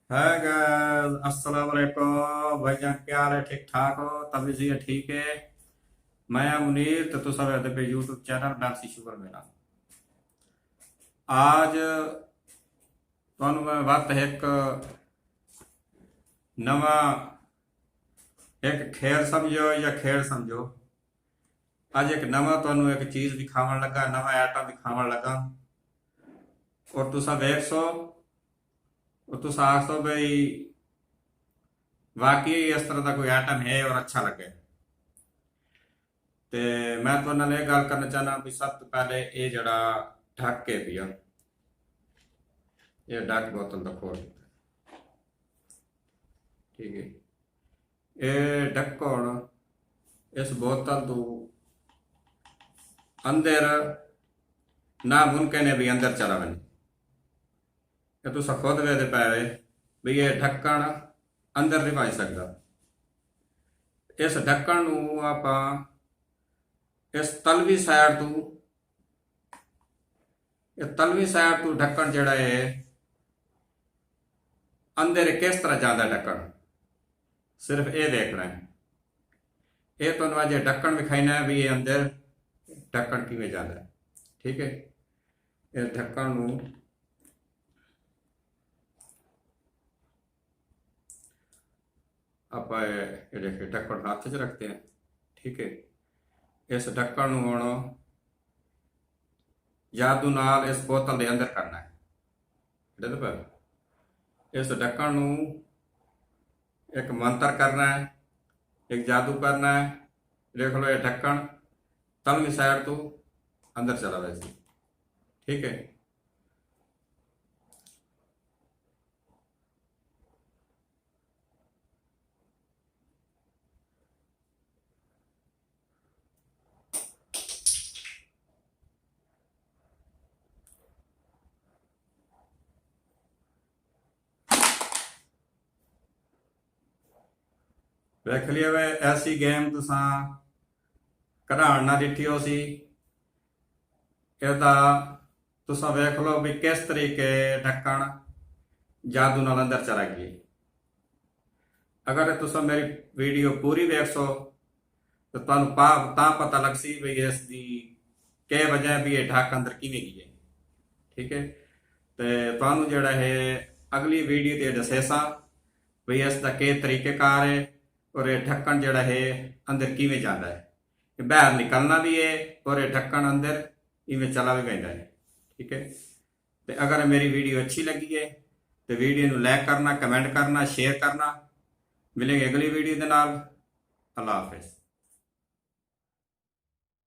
है गाइस, अस्सलाम वालेकुम भाईजान। क्या हाल है? ठीक ठाक हो? तबीयत जी ठीक है? मैं मुनीर तो सब पे यूट्यूब चैनल बैल शुक्र मेरा। आज ਤੁਹਾਨੂੰ मैं वक्त एक नवा एक खेल समझो या खेल समझो। आज एक नवा ਤੁਹਾਨੂੰ एक चीज दिखावन लगा, नवा आइटम दिखावन लगा। और तुसा देख सो और तुसा आख सो भाई वाकई इस तरह का कोई आइटम है और अच्छा लगे। ਤੇ ਮੈਂ ਤੁਹਾਡੇ ਨਾਲ ਇਹ ਗੱਲ ਕਰਨਾ ਚਾਹਨਾ ਵੀ ਸਭ ਤੋਂ ਪਹਿਲੇ ਇਹ ਜਿਹੜਾ ਢੱਕ ਹੈ ਪਿਆ, ਇਹ ਢੱਕ ਬੋਤਲ ਦਾ ਖੋਲ, ਠੀਕ ਹੈ। ਇਹ ਢੱਕਣ ਇਸ ਬੋਤਲ ਤੋਂ ਅੰਦਰ ਨਾ ਮੁਮਕਿਨ ਹੈ ਵੀ ਅੰਦਰ ਚਲਾ ਵਣੇ। ਇਹ ਤੁਸੀਂ ਖੁਦ ਵੇਖਦੇ ਪਏ ਵੀ ਇਹ ਢੱਕਣ ਅੰਦਰ ਨਹੀਂ ਪਾ ਸਕਦਾ। ਇਸ ਢੱਕਣ ਨੂੰ ਆਪਾਂ इस तलवी साइड तू ढक्कन जड़ा है अंदर किस तरह जाता ढक्कन, सिर्फ ये देखना है। ये तो अज ढक्कन विखाईना है भी ये अंदर ढक्कन किवें जाता है, ठीक है। इस ढक्कन नूं आपां ढक्कन हाथ च रखते हैं, ठीक है। इस ढक्कन नूं हुण जादू नाल इस बोतल के अंदर करना है। इस ढक्कन नूं एक मंत्र करना है, एक जादू करना है। देख लो ये ढक्कन तलवी साइड तो अंदर चला वैसे, ठीक है। देख लिया वे ऐसी गेम तुसा घराण ना डिठी हो सी। ਇਹਦਾ तुसा वेख लो भी किस तरीके ढक्कन जादू नाल अंदर चला गई। अगर तुसा मेरी वीडियो पूरी देख सो तो तुहानू तां पता लग सी भी इसकी क्या वजह भी ये ढक अंदर किवें गई है, ठीक है। तो तुहानू जिहड़ा है अगली वीडियो ते दसेसा भी इसका के तरीकेकार है और ये ढक्कन जिहड़ा है अंदर किवें जाता है। बाहर निकलना भी है और ये ढक्कन अंदर इवें चला भी पैंदा है, ठीक है। तो अगर मेरी वीडियो अच्छी लगी है तो वीडियो नूं लाइक करना, कमेंट करना, शेयर करना। मिलेंगे अगली वीडियो के नाल। अल्लाह हाफिज़।